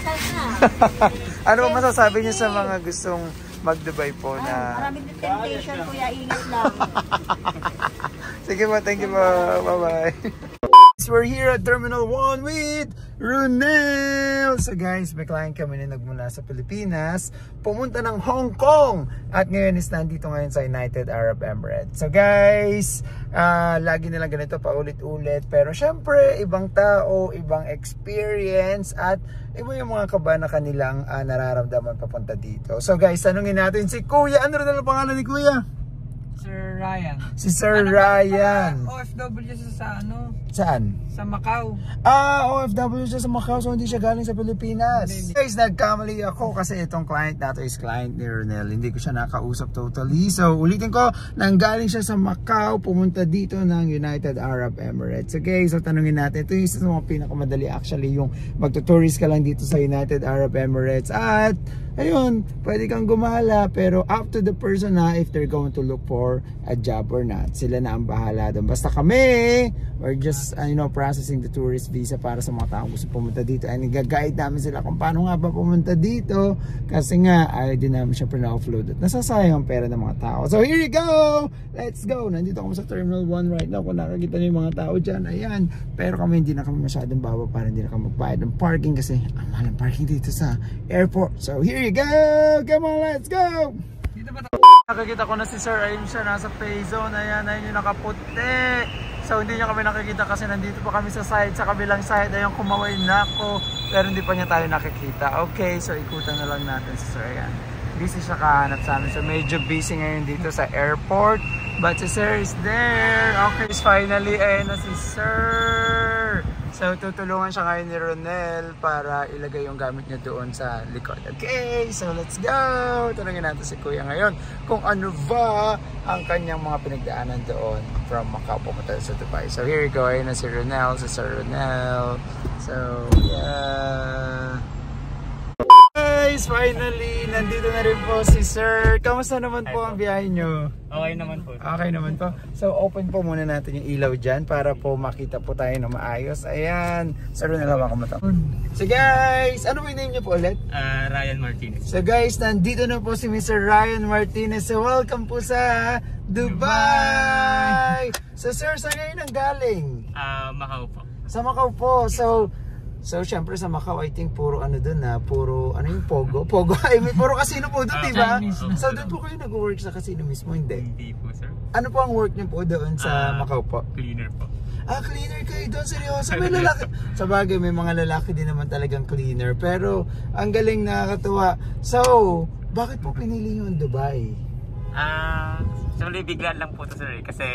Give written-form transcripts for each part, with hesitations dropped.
start na. Ano ba masasabi niyo sa mga gustong mag-Dubai po na... Maraming temptation, kuya. Ingat lang. Sige po, thank you po. Bye-bye. We're here at Terminal 1 with Ronel! So guys, may client kami na nagmula sa Pilipinas, pumunta ng Hong Kong, at ngayon is nandito ngayon sa United Arab Emirates. So guys, lagi nilang ganito paulit-ulit, pero syempre ibang tao, ibang experience, at iba yung mga kaba na kanilang nararamdaman papunta dito. So guys, tanungin natin si Kuya. Ano rin ang pangalan ni Kuya? Sir Ryan. Si Sir Ryan. OFW siya sa ano? Saan? Sa Macau. OFW siya sa Macau, so hindi siya galing sa Pilipinas. Guys, nagkamali ako kasi itong client nato is client ni Ronel. Hindi ko siya nakausap totally. So, ulitin ko, nanggaling siya sa Macau, pumunta dito ng United Arab Emirates. Okay, so tanungin natin. Ito yung isa sa mga pinakamadali actually, yung magtutourist ka lang dito sa United Arab Emirates. At, ayun, pwede kang gumala, pero up to the person na if they're going to look for a job or not. Sila na ang bahala doon. Basta kami, we're just, processing the tourist visa para sa mga taong gusto pumunta dito. And nag-guide namin sila kung paano nga ba pumunta dito. Kasi nga, ayaw din namin syempre na-offload at nasasayang ang pera ng mga tao. So here you go! Let's go! Nandito kami sa Terminal 1 right now. Kung nakakita niyo yung mga tao dyan, ayan. Pero kami hindi na kami masyadong baba para hindi na kami magbayad ng parking kasi ang mahal ng parking dito sa airport. So here you go! Come on, let's go! Dito ba nakakita ko na si Sir, ayun siya, nasa pay zone. Ayan, ayun yung nakaputi. So hindi niya kami nakikita kasi nandito pa kami sa side, sa kabilang side. Ayun, kumaway na ako, pero hindi pa niya tayo nakikita. Okay, so ikutan na lang natin si Sir. Ayan, busy siya kahanap sa amin. So medyo busy ngayon dito sa airport, but si Sir is there. Okay, finally, ayun na si Sir. So tutulungan siya ngayon ni Ronel para ilagay yung gamit niya doon sa likod. Okay, so let's go! Tanungin natin si Kuya ngayon kung ano ba ang kanyang mga pinagdaanan doon from Macau pumunta sa Dubai. So here you go, ayun na si Ronel, si Sir Ronel. So yeah. Guys, finally, nandito na rin po si Sir. Kamusta naman po ang biyahe nyo? Okay naman po. Okay naman po. So open po muna natin yung ilaw dyan para po makita po tayo na maayos. Ayan. Sir, nalawa ko mata. So guys, ano may name nyo po ulit? Ryan Martinez. So guys, nandito na po si Mr. Ryan Martinez. So welcome po sa Dubai! So sir, saan ngayon ang galing? Macau po. Sa Macau po. So syempre sa Macau, I think puro ano dun na, puro ano yung Pogo? Pogo, I mean, puro casino po dun, diba? So dun po kayo nag-work sa casino mismo, hindi? Hindi po, sir. Ano po ang work niyo po doon sa Macau po? Cleaner po. Cleaner kayo doon, seryoso. May lalaki. Sa bagay, may mga lalaki din naman talagang cleaner. Pero ang galing, nakakatuwa. So, bakit po pinili niyo ang Dubai? Actually, biglaan lang po ito, sir. Kasi,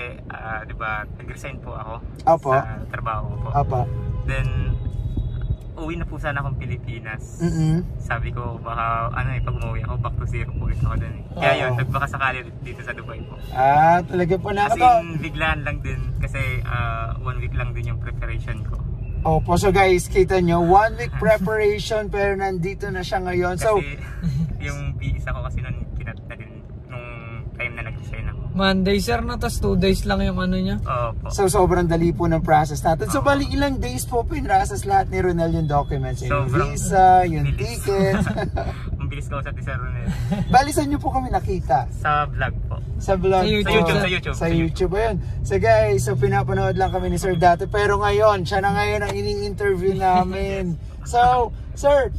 di ba, nag-resign po ako sa trabaho ko po. Opo. Then, uwi na po sana akong Pilipinas. Sabi ko baka pag umuwi ako back to zero po ako doon. Kaya yun, nagbaka sakali dito sa Dubai po. Talaga po na. As in, biglaan lang din kasi 1 week lang din yung preparation ko. Opo, so guys, kita nyo, 1 week preparation pero nandito na siya ngayon. Kasi yung visa ko kasi nun kinat na din nung time na nag-resign ako. Monday sir na, tas 2 days lang yung ano niya. Opo. So sobrang dali po ng process natin. So bali ilang days po pinrocess lahat ni Ronel yung documents, yung visa, yung ticket. Ang bilis ko sa Sir Ronel. Bali saan nyo po kami nakita? Sa vlog po. Sa vlog sa YouTube. Ayun. So guys, so pinapanood lang kami ni Sir dati, pero ngayon, siya na ngayon ang ini-interview namin. So, Sir,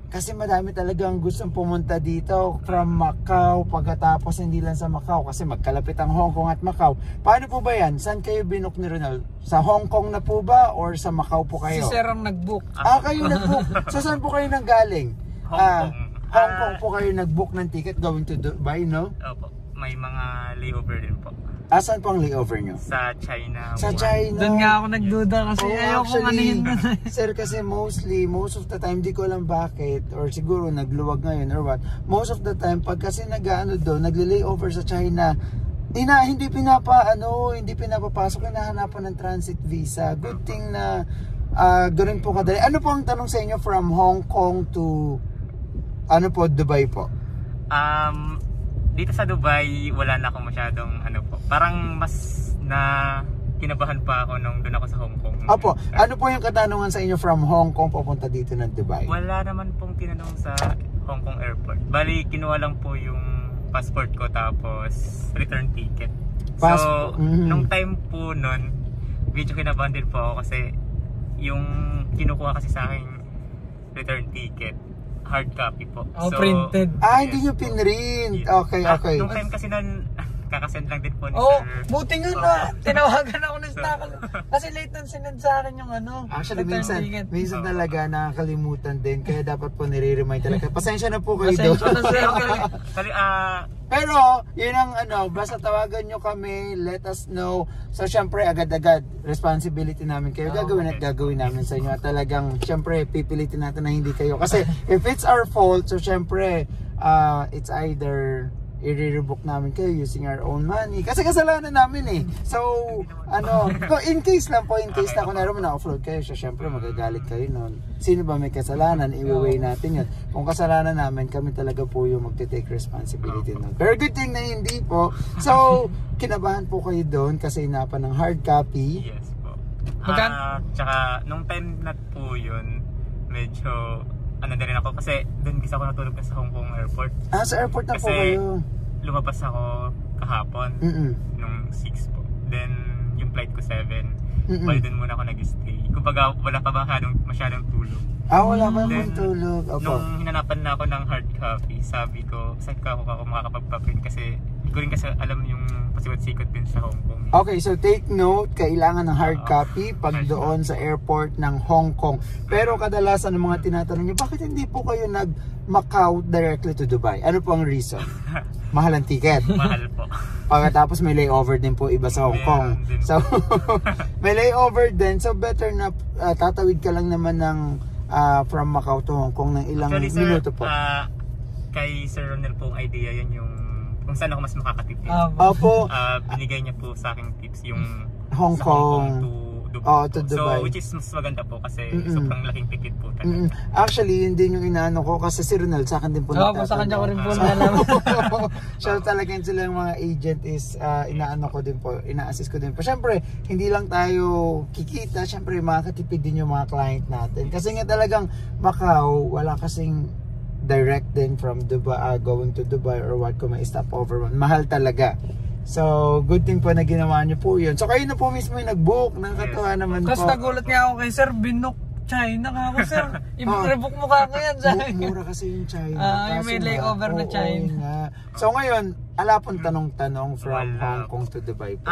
kasi madami talagang gustong pumunta dito from Macau, pagkatapos hindi lang sa Macau kasi magkalapit ang Hong Kong at Macau. Paano po ba yan? Saan kayo binook ni Ronel? Sa Hong Kong na po ba or sa Macau po kayo? Si Sir ang nag-book. Kayo nag-book. So saan po kayo nanggaling? Hong Kong po kayo nag-book ng ticket going to Dubai, no? Opo. May mga layover din po. Saan po ang layover nyo? Sa China. Sa China. Doon nga ako nagduda kasi ayoko anuhin na. Sir, kasi most of the time, di ko alam bakit, or siguro nagluwag ngayon or what, most of the time, pag kasi nagle-layover sa China, hindi pinapapasok, hinahanapan ng transit visa. Good thing na ganun po kadali. Ano po ang tanong sa inyo from Hong Kong to Dubai po? Dito sa Dubai, wala na akong masyadong parang mas na kinabahan pa ako nung doon ako sa Hong Kong. Opo, ano po yung katanungan sa inyo from Hong Kong papunta dito ng Dubai? Wala naman pong tinanong sa Hong Kong airport. Bali, kinuha lang po yung passport ko tapos return ticket. So, nung time po nun, medyo kinabahan din po ako kasi yung kinukuha kasi sa akin return ticket, hard copy po. Oh, so, printed. Hindi nyo pinrint. Okay, okay. Nung time kasi nun, kakasend lang din po ni Oh, Sir. buti nga na. Tinawagan ako ng kasi late nang sinend sa akin yung ano. Actually, return ticket. minsan talaga nakakalimutan din. Kaya dapat po nire-remind talaga. Pasensya na po kayo doon. Pasensya na sir. Sorry, Pero, yun ang basta tawagan nyo kami, let us know. So, syempre, agad-agad, responsibility namin kayo. Gagawin at gagawin namin sa inyo. At talagang, syempre, pipilitin natin na hindi kayo. Kasi, if it's our fault, so syempre, it's either i-rebook namin kayo using our own money. Kasi kasalanan namin eh. So, in case lang po, in case na kung naroon na-offload kayo, so syempre magagalit kayo nun. Sino ba may kasalanan? I-weigh natin yun. Kung kasalanan namin, kami talaga po yung magte-take responsibility nun. Pero good thing na hindi po. So, kinabahan po kayo doon kasi hinapan ng hard copy. yes po. Tsaka, nung time na po yun, medyo na rin ako kasi doon kasi ako natulog na sa Hong Kong airport. Sa airport na kasi po kayo. Lumabas ako kahapon nung 6 po. Then yung flight ko 7. Bali doon muna ako nag-stay. Kumbaga wala pa masyadong tulog. Wala pa akong tulog. Nung hinanapan na ako ng hard copy, sabi ko, saan ka ako makakapag-print kasi hindi ko rin kasi alam yung pasikot-sikot din sa Hong Kong. Okay, so take note, kailangan ng hard copy pag doon sa airport ng Hong Kong. Pero kadalasan ng mga tinatanong nyo, bakit hindi po kayo nag-Macau directly to Dubai? Ano po ang reason? Mahal ang ticket. Mahal po. Pagkatapos may layover din po iba sa Hong Kong. So, may layover din. So, better na tatawid ka lang naman ng from Macau to Hong Kong ng ilang actually, minuto po. Kay Sir Ronel pong idea yun yung kung saan ako mas makakatipid. Opo. Binigay niya po sa akin tips yung Hong Kong to Dubai. So, which is mas maganda po kasi sobrang laking ticket po talaga. Actually, yun din yung inaano ko kasi si Ronel sa akin din po nagtatanong. Sa kanya ko rin po nalaman. So, talagang sila yung mga agent is inaano ko din po, ina-assist ko din po. Siyempre, hindi lang tayo kikita, siyempre makakatipid din yung mga client natin. Kasi nga talagang Macau, wala kasing direct din from Dubai, going to Dubai or what kung may stopover. Mahal talaga. So, good thing po na ginawa niyo po yun. So, kayo na po mismo yung nag-book. Nakakatawa naman po. Tapos nagulat nga ako kay sir, binook China nga ako sir. I-rebook mo ka ako yan. Mura kasi yung China. Yung may layover na China. So, ngayon, ala pong tanong-tanong from Hong Kong to Dubai po.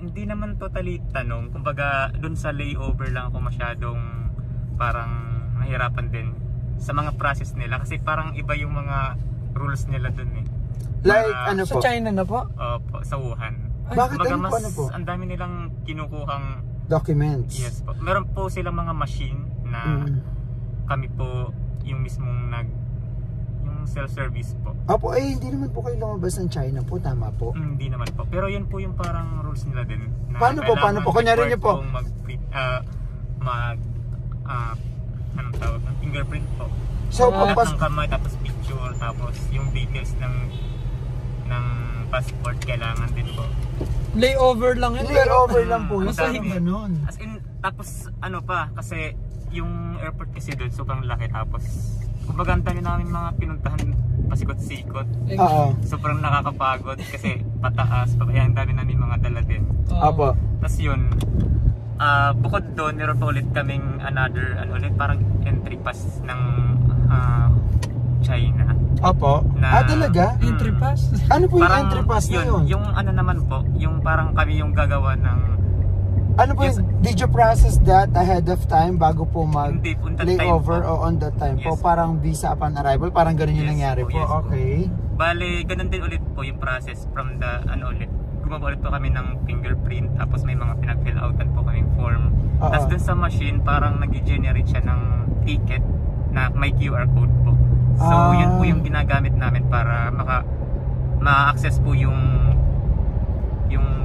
Hindi naman totally tanong. Kumbaga, dun sa layover lang ako masyadong parang nahirapan din sa mga process nila. Kasi parang iba yung mga rules nila dun eh. Like ano po? Sa China na po? Opo, sa Wuhan. Bakit mas, ano po? Ang dami nilang kinukuhang documents. Yes po. Meron po silang mga machine na kami po yung mismong yung self-service po. Opo, hindi naman po kayo lumabas ng China po, tama po? Hindi naman po. Pero yun po yung parang rules nila din. Na paano po? Kunyari niyo po. Anong tawag? Fingerprint po. So, ng kamay, tapos picture, tapos yung details ng passport kailangan din po. Layover lang yun. Layover lang po. Masahig ganun. As in, tapos ano pa, kasi yung airport kasi doon sobrang laki, tapos kumbaga ang dami namin mga pinuntahan pasikot-sikot. Sobrang nakakapagod kasi pataas, ang dami namin mga dala din. Opo. Tapos yun, bukod doon, meron pa ulit kaming another, parang entry pass ng China. Opo. Talaga? Entry pass? Ano po yung parang, entry pass na yun? Yung ano naman po, yung parang kami yung gagawa ng... Ano po yung, did you process that ahead of time bago po mag-layover o on that time po? Parang visa upon arrival? Parang ganun yung nangyari po? Okay. Bale, ganun din ulit po yung process from the, gumawa ulit po kami ng fingerprint, tapos may mga pinag-fill outan po kaming form. Tapos dun sa machine, parang nag-generate siya ng ticket na may QR code po. So, yun po yung ginagamit namin para ma-access po yung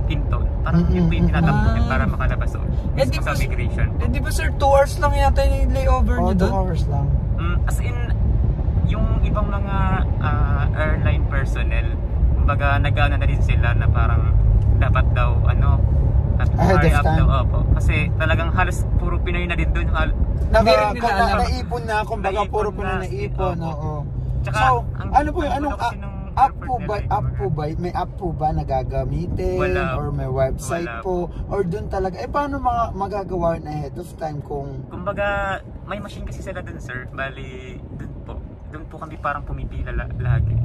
pinto. Parang yun po yung tinatampunin para makalabas sa migration. Di ba sir, 2 hours lang yata yung layover nyo doon? 2 hours lang. As in, yung ibang mga airline personnel, kumbaga nag-ano na rin sila na parang dapat daw At Ahead of hurry up time. daw, opo. Kasi talagang halos puro Pinoy na din doon. Hindi rin nila alam. Naipon na, kumbaga Naipon puro po na na, naipon. opo. Oo. Tsaka, So, ang- ano po yung, ang anong gulo kasi nung app po airport ba, nila, may app po ba na gagamitin? Wala. Or may website Wala po? Or doon talaga, paano magagawa na ahead of time kung... Kumbaga, may machine kasi sila doon, sir. Bali, doon po kami parang pumipila lagi.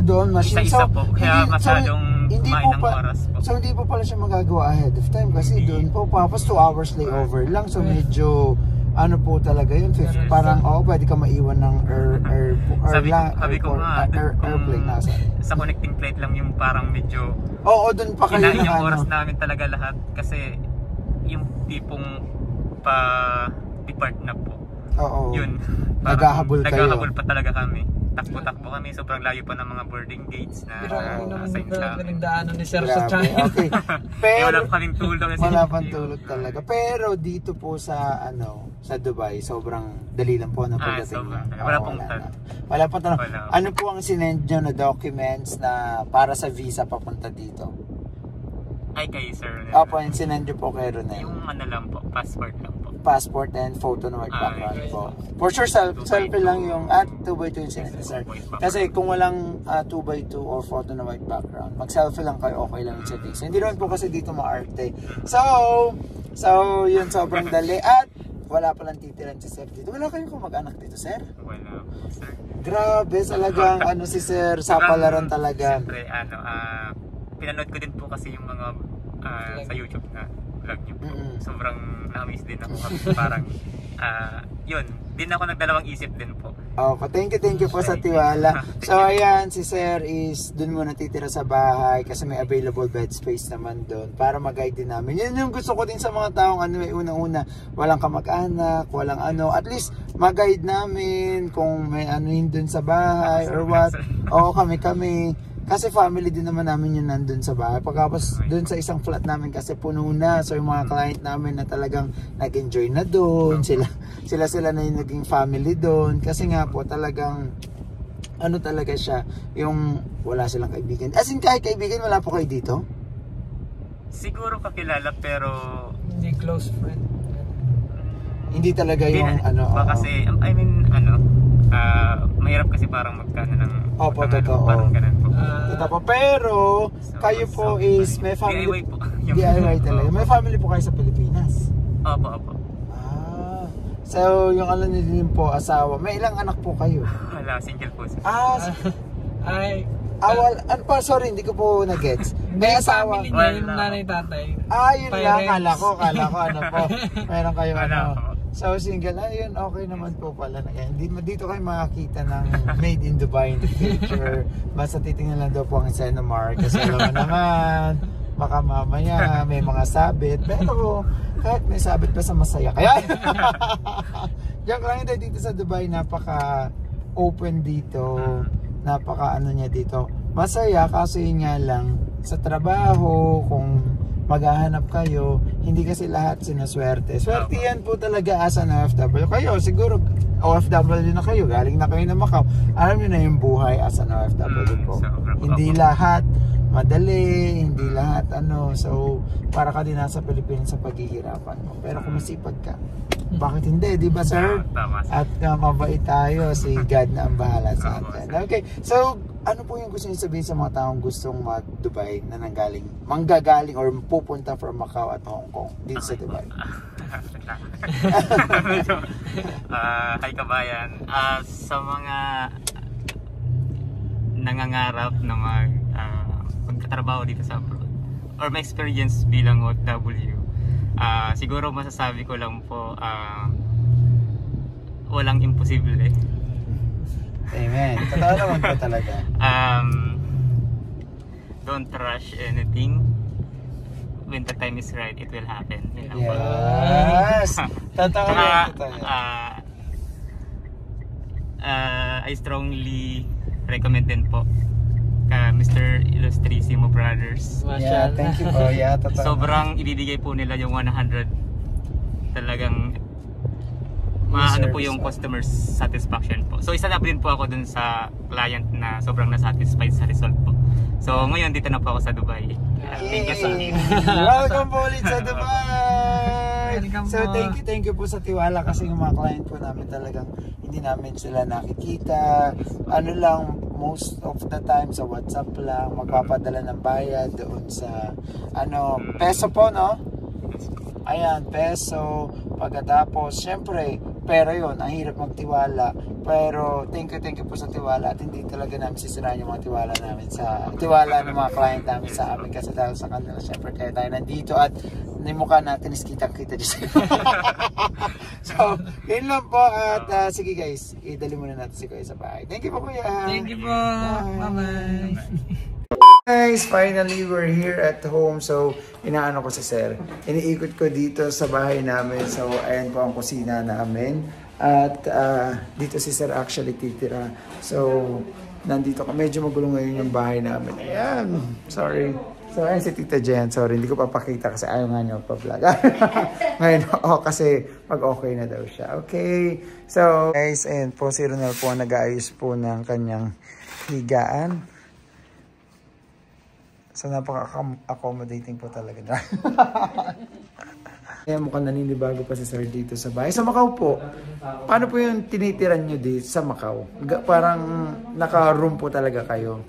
Doon, machine. Isa-isa po, kaya masyadong hindi kumain po ng oras po. So, hindi po pala siya magagawa ahead of time kasi Hindi. doon po, tapos 2 hours layover lang. So, medyo, ano po talaga yun, parang, pwede ka maiwan ng Sabi ko nga, airplane nasa. sa connecting flight lang yung parang medyo Oo, doon pa kayo kinain na yung oras namin talaga lahat kasi yung tipong pa-depart na po. Oo. Yun. Naghahabol kayo. Naghahabol pa talaga kami. Takbo-takbo kami, sobrang layo pa ng mga boarding gates na Grabe naman nasa yung sa amin. pinagdaanan ni Sir Grabe, sa China. okay. Kaya wala Pero, pa kaming tulog. kasi wala pang yung- tulog talaga. Pero dito po sa Dubai, sobrang dali lang po ng pagdating. sobrang. Oo, Wala pong na. Wala pong tanong. Wala. Ano po ang sinend nyo na documents na para sa visa papunta dito? Ay, kay sir. Opo, yung sinend nyo po kay Ronel. Yung ano lang po, passport lang po. Passport and photo na white background okay. po. For sure, selfie lang yung 2x2 yung sinend, sir. Kasi kung walang 2x2 or photo na white background, mag-selfie lang kayo, okay lang yung sa visa. Hindi naman po kasi dito maarte. So yun, sobrang dali. At wala palang titiran si sir dito. Wala kayong mag-anak dito, sir? Wala po, sir. Grabe, talagang si sir, sapalaran talaga. Siyempre, pinanood ko din po kasi yung mga sa YouTube na vlog niyo po. Sobrang na-miss din ako kasi parang yun, din ako nagdalawang isip din po. Thank you po sa tiwala. So ayan, si sir is dun muna titira sa bahay kasi may available bed space naman doon para mag-guide din namin. Yun yung gusto ko din sa mga taong unang-una, walang kamag-anak, walang at least mag-guide namin kung may yun dun sa bahay or what. Kami. Kasi family din naman namin yung nandun sa bahay. Pagkapos dun sa isang flat namin kasi puno na. So yung mga client namin na talagang nag-enjoy na dun. Sila na yung naging family dun. Kasi nga po talagang talaga siya. Yung wala silang kaibigan. As in kahit kaibigan wala po kayo dito? Siguro kakilala pero Hindi close friend. Hindi talaga yung kasi mahirap kasi parang magkano ng Opo, totoo. parang ganun po. Totoo po. Pero kayo po is may family. DIY po. DIY talaga. May family po kayo sa Pilipinas. Opo. So yung din po asawa. May ilang anak po kayo? Wala, single po. Sorry, hindi ko po na-gets. May asawa. Family niya, yung nanay tatay. Yun lang. Kala ko po. Meron kayo Wala po. So single, yun, okay naman po pala. Hindi dito kayo makakita ng made in Dubai in the future. Basta titingnan lang daw po ang Senomar. Kasi alam mo naman, baka mamaya may mga sabit. Pero kahit may sabit pa sa masaya. Kaya, joke lang dito sa Dubai, napaka open dito. Napaka niya dito. Masaya kasi nga lang sa trabaho, kung maghahanap kayo, hindi kasi lahat sinaswerte. Swerte yan po talaga as an OFW. Kayo, siguro OFW na kayo, galing na kayo na Macau. Alam niyo na yung buhay as an OFW po. Hindi lahat madali, hindi lahat so para ka din nasa Pilipinas sa paghihirapan mo. Pero kung masipag ka, bakit hindi, di ba sir? At mabait tayo, si God na ang bahala sa atin. Okay, so ano po yung gusto niyo sabihin sa mga taong gustong mag-Dubai na manggagaling or pupunta from Macau at Hong Kong dito sa Dubai? Hi kabayan, sa mga nangangarap na magtatrabaho dito sa abroad or may experience bilang OFW, siguro masasabi ko lang po, walang imposible. Amen. Totoo naman po talaga. Don't rush anything. When the time is right, it will happen. Yes. Totoo yan. I strongly recommend din po Mr. Ilustrisimo Brothers. Yeah, thank you po. Yeah, totoo. Sobrang ibibigay po nila yung 100. Talagang po yung customer satisfaction po. So isa na din po ako dun sa client na sobrang na-satisfied sa result po. So ngayon dito na po ako sa Dubai. Thank you so much. Welcome po ulit sa Dubai! Welcome So po. thank you po sa tiwala kasi yung mga client po namin talagang hindi namin sila nakikita. Ano lang, most of the time sa WhatsApp lang, magpapadala ng bayad doon sa peso po, no? Ayan, peso. Pagkatapos, syempre, pero yun, ang hirap magtiwala. Pero thank you po sa tiwala at hindi talaga namin sisirahan yung mga tiwala namin sa tiwala ng mga client namin sa amin kasi dahil sa kanila, syempre kaya tayo nandito at yung mukha natin is kitang-kita dyan. So, yun lang po at sige guys, idali muna natin si Kuya sa bahay. Thank you po Kuya. Thank you po. Bye-bye. Guys, finally we're here at home. So, inaano ko si Sir. Iniikot ko dito sa bahay namin. So, ayan po ang kusina namin. At dito si Sir actually titira. So, nandito ka. Medyo magulo ngayon yung bahay namin. Ayan. Sorry. So, ayan si Tita Jen. Sorry, hindi ko papakita kasi ayaw nga niya pa-vlog. Ngayon, kasi pag okay na daw siya. Okay. So, guys, ayan po si Ronel po nag-aayos po ng kanyang higaan. So, napaka-accommodating po talaga na. Kaya mukhang naninibago pa si Sir dito sa bahay. Sa Macau po, paano po yung tinitiran nyo dito sa Macau? Parang naka-room po talaga kayo?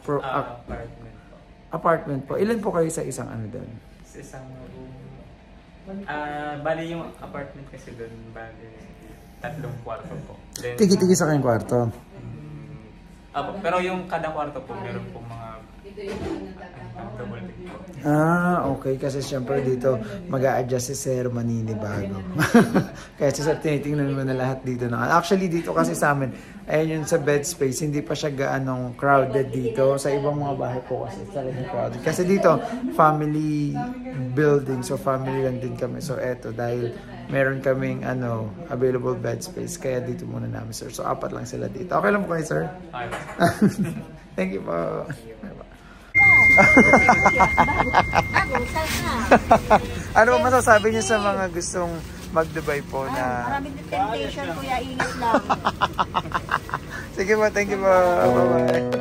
Apartment po. Ilan po kayo sa isang ano doon? Sa isang room. Bali yung apartment kasi doon, bali 3 kwarto po. Tigi-tigi sa kanyang kwarto? Pero yung kada kwarto po, meron pong mga double bed po. Okay. Kasi syempre dito mag-a-adjust si Sir, maninibago. Kaya si Sir, tinitingnan mo na lahat dito. Actually, dito kasi sa amin, ayun yun sa bed space, hindi pa siya gaanong crowded dito. Sa ibang mga bahay po kasi talagang crowded. Kasi dito, family building. So, family lang din kami. So, eto, dahil meron kaming available bed space. Kaya dito muna namin, Sir. So, 4 lang sila dito. Okay lang po kayo, Sir? Thank you po. Ano ba masasabi niyo sa mga gustong mag-Dubai po na... Maraming temptation kuya, ingat lang. Sige po, thank you po. Bye-bye.